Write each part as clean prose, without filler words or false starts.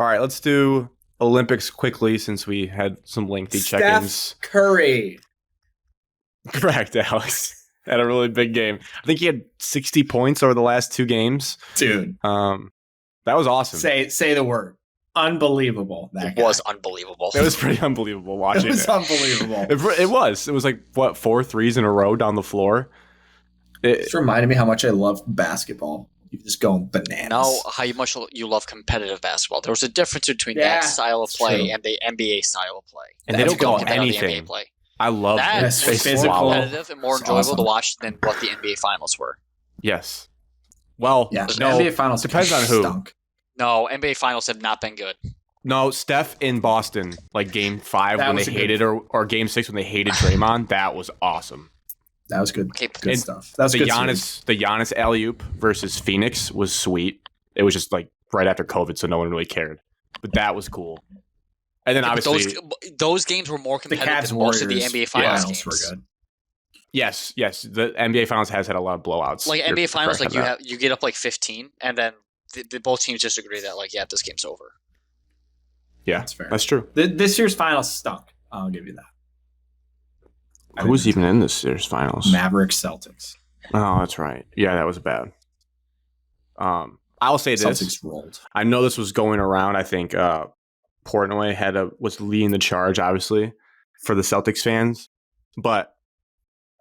All right, let's do Olympics quickly since we had some lengthy check-ins. Steph Curry. Correct, Alex. Had a really big game. I think he had 60 points over the last 2 games. Dude. That was awesome. Say the word. Unbelievable. It was unbelievable. It was pretty unbelievable watching it. It was unbelievable. It was. It was like, 4 threes in a row down the floor. It reminded me how much I love basketball. You just go bananas. Know how much you love competitive basketball. There was a difference between that style of play and the NBA style of play. And they don't call anything. I love that. Yes, was physical, more competitive and more enjoyable to watch than what the NBA finals were. Yes. Well, yeah, no, NBA finals depends on who. Stunk. No, NBA finals have not been good. No, Steph in Boston, like Game 5 when they hated, or Game 6 when they hated Draymond, that was awesome. That was good. Okay, good stuff. That was the good Giannis alley-oop versus Phoenix was sweet. It was just like right after COVID, so no one really cared. But that was cool. And then obviously those games were more competitive than most of the NBA finals games. Were good. Yes. The NBA finals has had a lot of blowouts. Like NBA finals, like you get up like 15, and then both teams just agree that like this game's over. Yeah, that's fair. That's true. This year's finals stunk. I'll give you that. Who's even in this year's finals? Mavericks, Celtics. Oh, that's right. Yeah, that was bad. I'll say this. Celtics rolled. I know this was going around. I think Portnoy was leading the charge, obviously, for the Celtics fans, but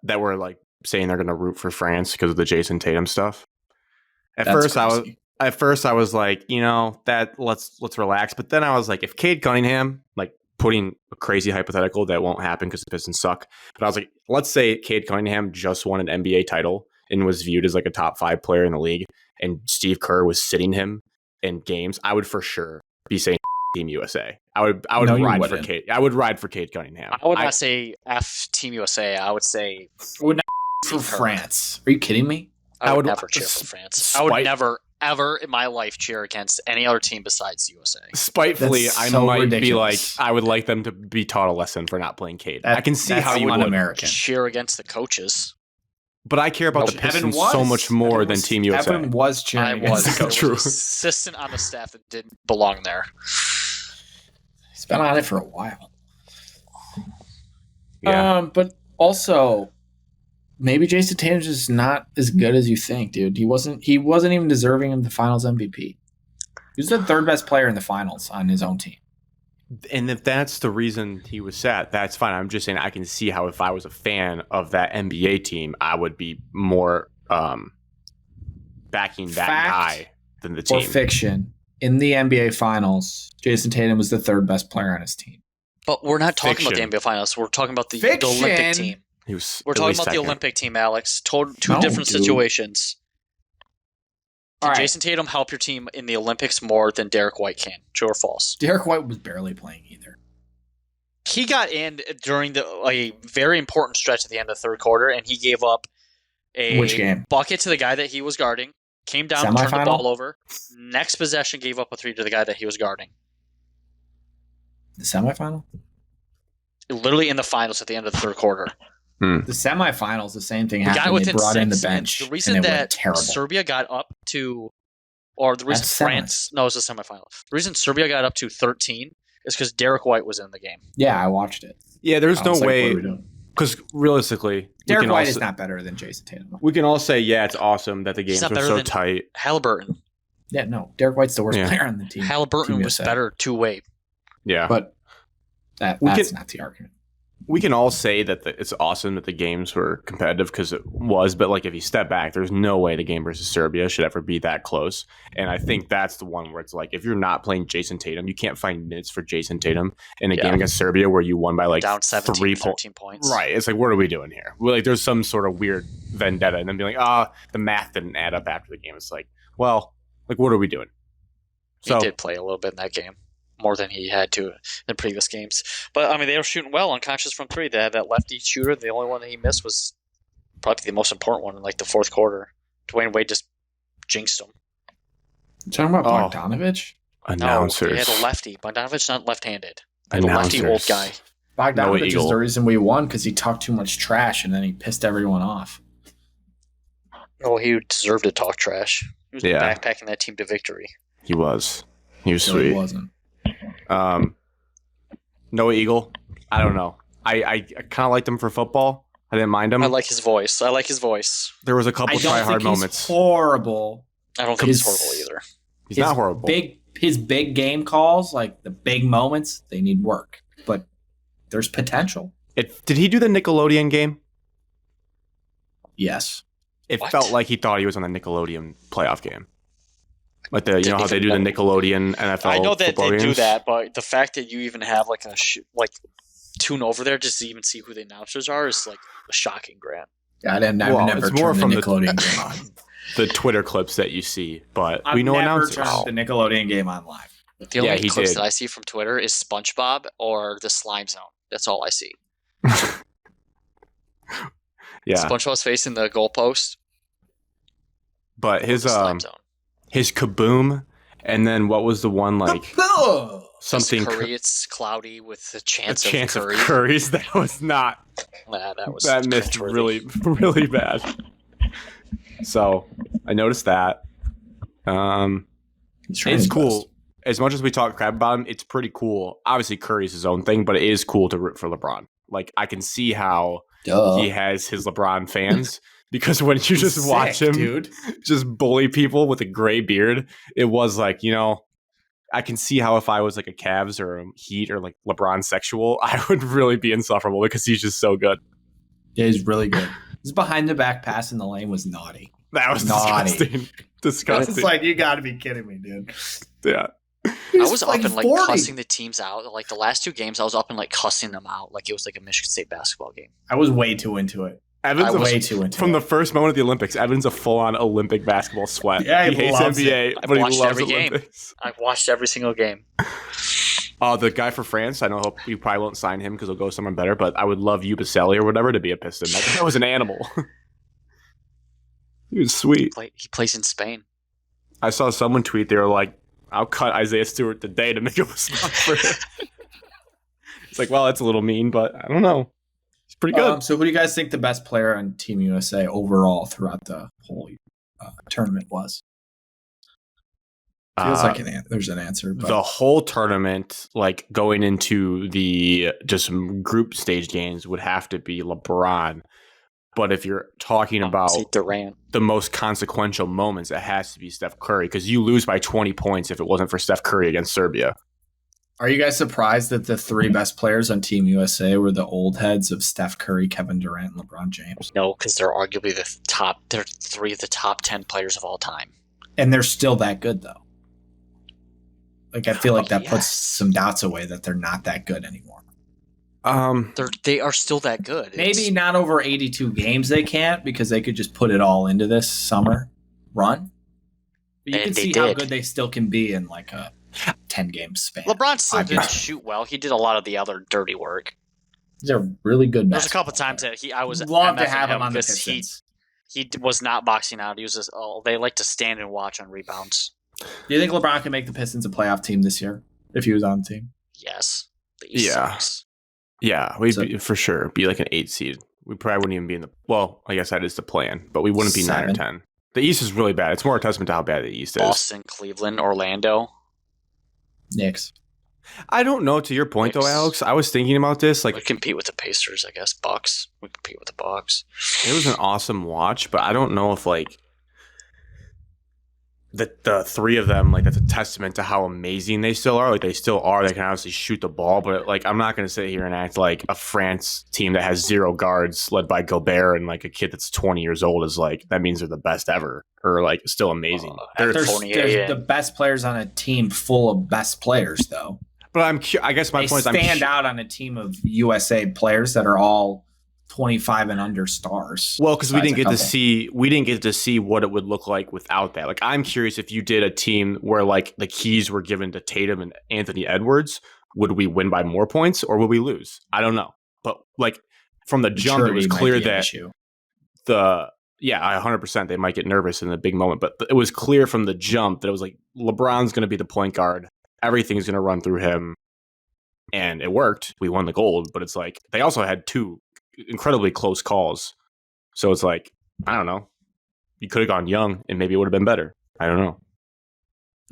that were like saying they're going to root for France because of the Jason Tatum stuff. At first, I was like, that let's relax. But then I was like, if Cade Cunningham, like putting a crazy hypothetical that won't happen because the Pistons suck, but I was like, let's say Cade Cunningham just won an NBA title and was viewed as like a top 5 player in the league, and Steve Kerr was sitting him in games, I would for sure be saying Team USA. I would ride for Cade. I would ride for Cade Cunningham. I would not say F Team USA. I would say for France. Are you kidding me? I would never cheer for France. I would never, ever in my life cheer against any other team besides USA. Spitefully, I might be like, I would like them to be taught a lesson for not playing Cade. I can see how you would un-American. Cheer against the coaches. But I care about the Pistons so much more than Team USA. Evan was cheering against the coaches. True. Was an assistant on the staff that didn't belong there. He's been on it for a while. Yeah. But also, maybe Jason Tatum's just not as good as you think, dude. He wasn't even deserving of the Finals MVP. He was the 3rd best player in the Finals on his own team. And if that's the reason he was set, that's fine. I'm just saying I can see how if I was a fan of that NBA team, I would be more backing that guy than the team. Or fiction. In the NBA Finals, Jason Tatum was the 3rd best player on his team. But we're not talking about the NBA Finals. We're talking about the Olympic team. We're talking about the Olympic team, Alex. Two different situations. Did Jason Tatum help your team in the Olympics more than Derek White can? True or false? Derek White was barely playing either. He got in during a very important stretch at the end of the 3rd quarter, and he gave up a bucket to the guy that he was guarding, came down, turned the ball over. Next possession, gave up a 3 to the guy that he was guarding. The semifinal? Literally in the finals at the end of the 3rd quarter. The semifinals, the same thing happened. They brought in the bench. The reason that Serbia got up to, or the reason France, no, it was the semifinal. The reason Serbia got up to 13 is because Derek White was in the game. Yeah, I watched it. Yeah, there's no way, because realistically, Derek White is not better than Jason Tatum. We can all say, yeah, it's awesome that the games are so tight. Halliburton. Yeah, no, Derek White's the worst player on the team. Halliburton was better two-way. Yeah. But that's not the argument. We can all say that it's awesome that the games were competitive because it was, but like if you step back, there's no way the game versus Serbia should ever be that close. And I think that's the one where it's like, if you're not playing Jason Tatum, you can't find minutes for Jason Tatum in a game against Serbia where you won by like down 17, 13 points. Right. It's like, what are we doing here? We're like, there's some sort of weird vendetta, and then be like, the math didn't add up after the game. It's like, well, like, what are we doing? He did play a little bit in that game. More than he had to in previous games. But, I mean, they were shooting well unconscious from 3. They had that lefty shooter. The only one that he missed was probably the most important one in, like, the 4th quarter. Dwayne Wade just jinxed him. You talking about Bogdanovich? Announcers. No, they had a lefty. Bogdanovich's not left-handed. They had a lefty old guy. Bogdanovich is the reason we won because he talked too much trash and then he pissed everyone off. Oh, he deserved to talk trash. He was backpacking that team to victory. He was. He was No, sweet. he wasn't. Noah Eagle. I don't know. I kind of liked him for football. I didn't mind him. I like his voice. There was a couple try hard moments. He's horrible. I don't think he's horrible either. He's not horrible. His big game calls, like the big moments, they need work. But there's potential. Did he do the Nickelodeon game? Yes. It felt like he thought he was on the Nickelodeon playoff game. Like you know how they do the Nickelodeon NFL. I know that they games? do that, but the fact that you even have like tune over there just to even see who the announcers are is like a shocking, Grant. I never it's more turned from the Nickelodeon game on. The Twitter clips that you see, but I've we know never announcers. turned the Nickelodeon game on live. The only clips that I see from Twitter is SpongeBob or the Slime Zone. That's all I see. Yeah, SpongeBob's facing the goalpost. But his kaboom, and then what was the one like something Curry? It's cloudy with a chance of Curry. Curry's. That was not. That missed really, really bad. So I noticed that. It's cool. As much as we talk crap about him, it's pretty cool. Obviously, Curry's his own thing, but it is cool to root for LeBron. Like I can see how he has his LeBron fans. Because when you just watch him just bully people with a gray beard, it was like, I can see how if I was like a Cavs or a Heat or like LeBron sexual, I would really be insufferable because he's just so good. Yeah, he's really good. His behind the back pass in the lane was naughty. That was naughty. Disgusting. It's like, you got to be kidding me, dude. Yeah. I was up and like cussing the teams out. Like the last two games, I was up and like cussing them out. Like it was like a Michigan State basketball game. I was way too into it. Evan's from the first moment of the Olympics, Evan's a full-on Olympic basketball sweat. Yeah, he hates NBA, but he loves every Olympics. Game. I've watched every single game. The guy for France, I know you probably won't sign him because he'll go somewhere better, but I would love Ubaselli or whatever to be a Piston. That was an animal. He was sweet. He plays in Spain. I saw someone tweet, they were like, I'll cut Isaiah Stewart today to make him a spot for him. It's like, well, that's a little mean, but I don't know. It's pretty good. So who do you guys think the best player on Team USA overall throughout the whole tournament was? Feels like there's an answer. But. The whole tournament, like going into the just group stage games, would have to be LeBron. But if you're talking about Durant, the most consequential moments, it has to be Steph Curry because you lose by 20 points if it wasn't for Steph Curry against Serbia. Are you guys surprised that the three best players on Team USA were the old heads of Steph Curry, Kevin Durant, and LeBron James? No, because they're arguably they're three of the top 10 players of all time. And they're still that good, though. Like, I feel like that puts some doubts away that they're not that good anymore. They are still that good. Maybe not over 82 games they can't because they could just put it all into this summer run. But you can see how good they still can be in like a 10-game span. LeBron still didn't shoot well. He did a lot of the other dirty work. They're really good. There's a couple times that I was love to have him on the Pistons. He was not boxing out. He was just they like to stand and watch on rebounds. Do you think LeBron can make the Pistons a playoff team this year if he was on the team? Yes. Yeah, we'd for sure be like an 8 seed. We probably wouldn't even be in the. Well, I guess that is the plan, but we wouldn't be 9 or 10. The East is really bad. It's more a testament to how bad the East is. Boston, Cleveland, Orlando, Knicks. I don't know. To your point, though, Alex, I was thinking about this. Like, we compete with the Pacers, I guess. Bucks. We compete with the Bucks. It was an awesome watch, but I don't know if like the three of them, like that's a testament to how amazing they still are. Like they still are. They can obviously shoot the ball, but like I'm not going to sit here and act like a France team that has 0 guards led by Gobert and like a kid that's 20 years old is like that means they're the best ever or like still amazing. There's the best players on a team full of best players, though. But I guess my point is stand out on a team of USA players that are all 25 and under stars. Well, because we didn't get to see what it would look like without that. Like, I'm curious if you did a team where like the keys were given to Tatum and Anthony Edwards, would we win by more points or would we lose? I don't know. But like from the jump, it was clear that 100% they might get nervous in the big moment. But it was clear from the jump that it was like LeBron's going to be the point guard. Everything's going to run through him. And it worked. We won the gold. But it's like they also had 2 incredibly close calls. So it's like, I don't know. You could have gone young and maybe it would have been better. I don't know.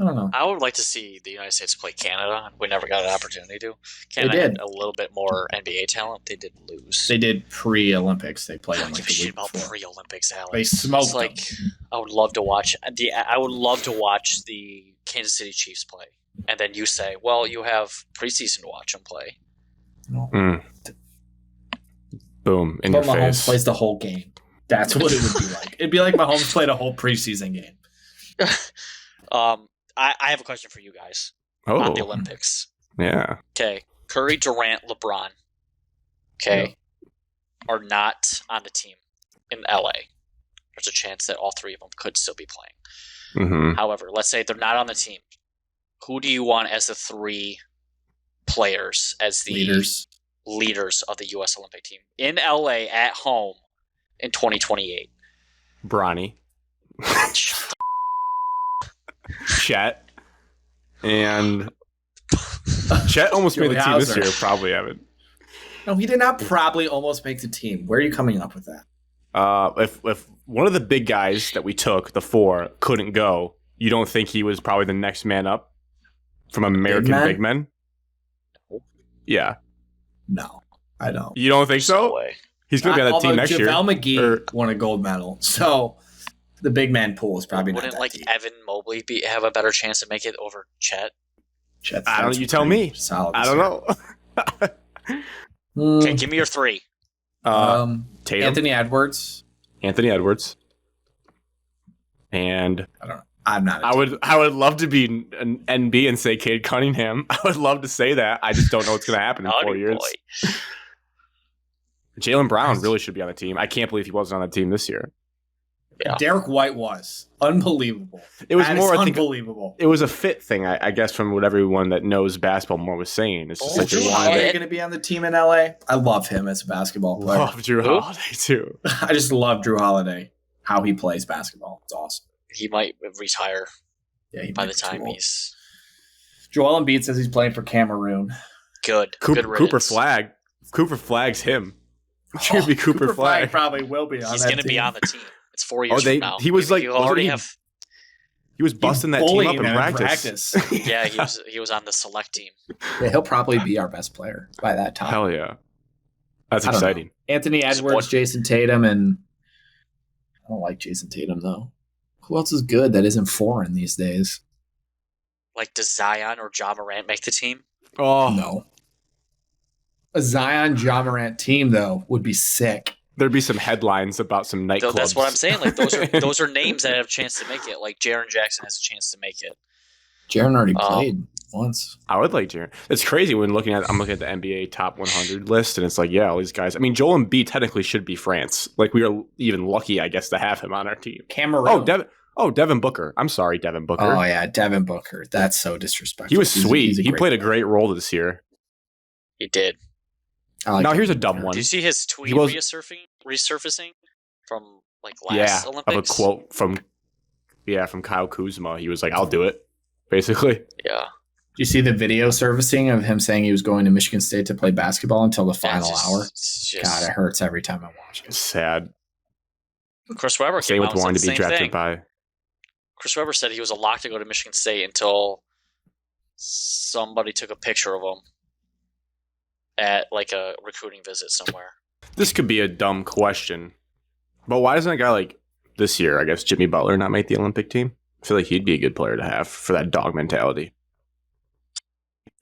I don't know. I would like to see the United States play Canada. We never got an opportunity to. Canada had a little bit more NBA talent. They did lose. They did pre-Olympics. They played them Give like a the shit week about before. pre-Olympics, Alex. They smoked them. I would love to watch the Kansas City Chiefs play, and then you say, "Well, you have preseason to watch them play." Boom in but your Mahomes face. plays the whole game. That's what it would be like. It'd be like Mahomes played a whole preseason game. I have a question for you guys on the Olympics. Yeah. Okay, Curry, Durant, LeBron, are not on the team in LA. There's a chance that all three of them could still be playing. Mm-hmm. However, let's say they're not on the team. Who do you want as the three players, as the leaders of the U.S. Olympic team in LA at home in 2028? Bronny. Chet. And Chet almost made the team this year. Probably haven't. No, he did not probably almost make the team. Where are you coming up with that? If one of the big guys that we took, the four, couldn't go, you don't think he was probably the next man up from American big men? Yeah. No, I don't. You don't think so? No way. He's going to be on that team next year. JaVale McGee won a gold medal, so the big man pool is probably not that deep. Evan Mobley have a better chance to make it over Chet? I don't know. You tell me. I don't know. Okay, give me your three. Tatum. Anthony Edwards. And I don't know. I'm not. I would love to be an NB and say Cade Cunningham. I would love to say that. I just don't know what's going to happen in 4 years. Jaylen Brown really should be on the team. I can't believe he wasn't on the team this year. Yeah. Derek White was unbelievable. It was unbelievable. It was a fit thing, I guess, from what everyone that knows basketball more was saying. It's just Drew Holiday going to be on the team in LA? I love him as a basketball player. Love Drew Holiday too. I just love Drew Holiday. How he plays basketball. It's awesome. He might retire. Yeah, by the time he's. Joel Embiid says he's playing for Cameroon. Good. Cooper Flagg's him. It's gonna be Cooper Flag. Probably will be on. He's going to be on the team. It's 4 years from now. He was like he was busting that team up in practice. Yeah, he was on the select team. Yeah, he'll probably be our best player by that time. Hell yeah, that's exciting. Anthony Edwards, Jason Tatum, and I don't like Jason Tatum though. Who else is good that isn't foreign these days? Like, does Zion or Ja Morant make the team? Oh no. A Zion Ja Morant team though would be sick. There'd be some headlines about some nightclubs. That's what I'm saying. Like those are names that have a chance to make it. Like Jaren Jackson has a chance to make it. Jaren already played once. I would like Jaren. It's crazy when I'm looking at the NBA top 100 list, and it's like, yeah, all these guys. I mean, Joel Embiid technically should be France. Like, we are even lucky, I guess, to have him on our team. Cameroon. Devin Booker. I'm sorry, Devin Booker. Oh yeah, Devin Booker. That's so disrespectful. He was sweet. He played a great role this year. He did. Now here's a dumb one. Did you see his tweet resurfacing from like last Olympics? Of a quote from Kyle Kuzma. He was like, "I'll do it," basically. Yeah. Did you see the video surfacing of him saying he was going to Michigan State to play basketball until the final hour? God, it hurts every time I watch it. It's sad. Chris Webber came out with wanting to be drafted by. Chris Webber said he was a lock to go to Michigan State until somebody took a picture of him at like a recruiting visit somewhere. This could be a dumb question, but why doesn't a guy like this year, I guess, Jimmy Butler, not make the Olympic team? I feel like he'd be a good player to have for that dog mentality.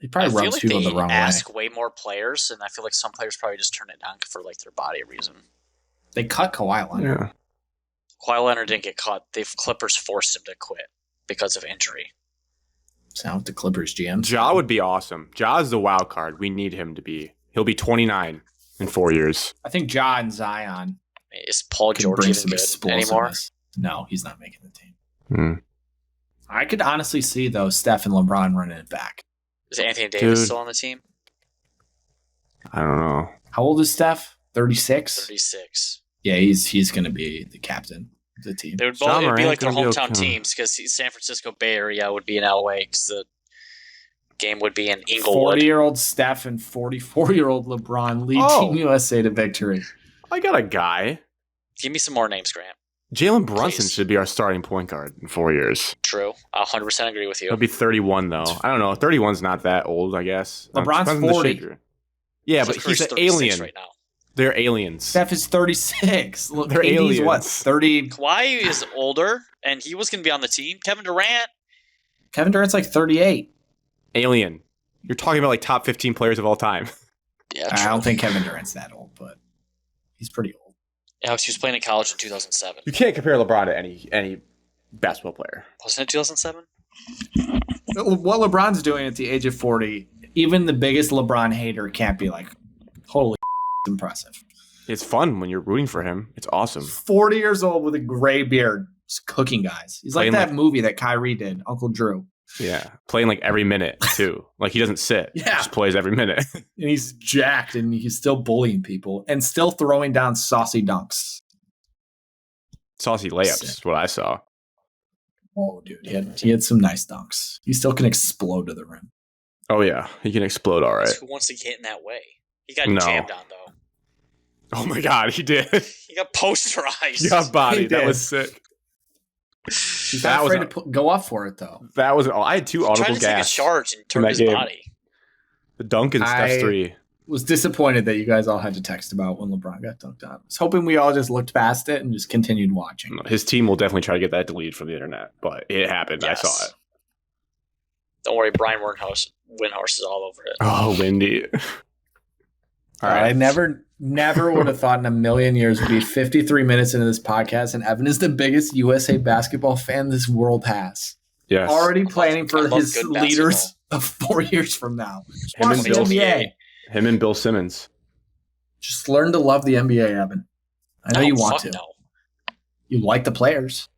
He probably rubs people the wrong way. Ask way more players, and I feel like some players probably just turn it down for like their body reason. They cut Kawhi Leonard. Yeah. Kawhi Leonard didn't get cut. The Clippers forced him to quit because of injury. Sound the Clippers GM. Ja would be awesome. Ja is the wild card. We need him to be. He'll be 29 in 4 years. I think Ja and Zion. Is Paul George even good anymore? No, he's not making the team. I could honestly see, though, Steph and LeBron running it back. Is Anthony Davis still on the team? I don't know. How old is Steph? 36? 36. Yeah, he's going to be the captain of the team. It would be like their hometown teams because San Francisco Bay Area would be in LA because the game would be in Inglewood. 40-year-old Steph and 44-year-old LeBron lead Team USA to victory. I got a guy. Give me some more names, Grant. Jalen Brunson Please. should be our starting point guard in 4 years. True. I 100% agree with you. He'll be 31 though. I don't know. 31's not that old, I guess. LeBron's Depends on the 40. shaker. Yeah, but he's an alien. Right now. They're aliens. Steph is 36. Look, They're KD's aliens. what? 30. Kawhi is older, and he was going to be on the team. Kevin Durant. Kevin Durant's like 38. Alien. You're talking about like top 15 players of all time. Yeah, I true. don't think Kevin Durant's that old, but he's pretty old. Alex, he was playing in college in 2007. You can't compare LeBron to any basketball player. Wasn't it 2007? What LeBron's doing at the age of 40, even the biggest LeBron hater can't be like, holy impressive. It's fun when you're rooting for him. It's awesome. 40 years old with a gray beard, just cooking guys. He's like Playing that like- movie that Kyrie did, Uncle Drew. Yeah. Playing like every minute too. Like he doesn't sit. Yeah. He just plays every minute. And he's jacked and he's still bullying people and still throwing down saucy dunks. Saucy layups is what I saw. Oh, dude, he had some nice dunks. He still can explode to the rim. Oh yeah. He can explode all right. Who wants to get in that way? He got No. jammed on, though. Oh my god, he did. He got posterized. He got bodied. He That did. was sick. He's That not was afraid to go up for it, though. That was I had two He tried audible to take a gas. charge and turn that his game. body. The dunk and Steph's I- 3. Was disappointed that you guys all had to text about when LeBron got dunked on. I was hoping we all just looked past it and just continued watching. His team will definitely try to get that deleted from the internet, but it happened. Yes. I saw it. Don't worry, Brian Windhorse is all over it. Oh, windy. All I right. never would have thought in a million years we'd be 53 minutes into this podcast, and Evan is the biggest USA basketball fan this world has. Yes. Already planning for I love his good leaders of 4 years from now. Just Him watch and the Bill- NBA. Him and Bill Simmons. Just learn to love the NBA, Evan. I know you want fuck to. No. You like the players.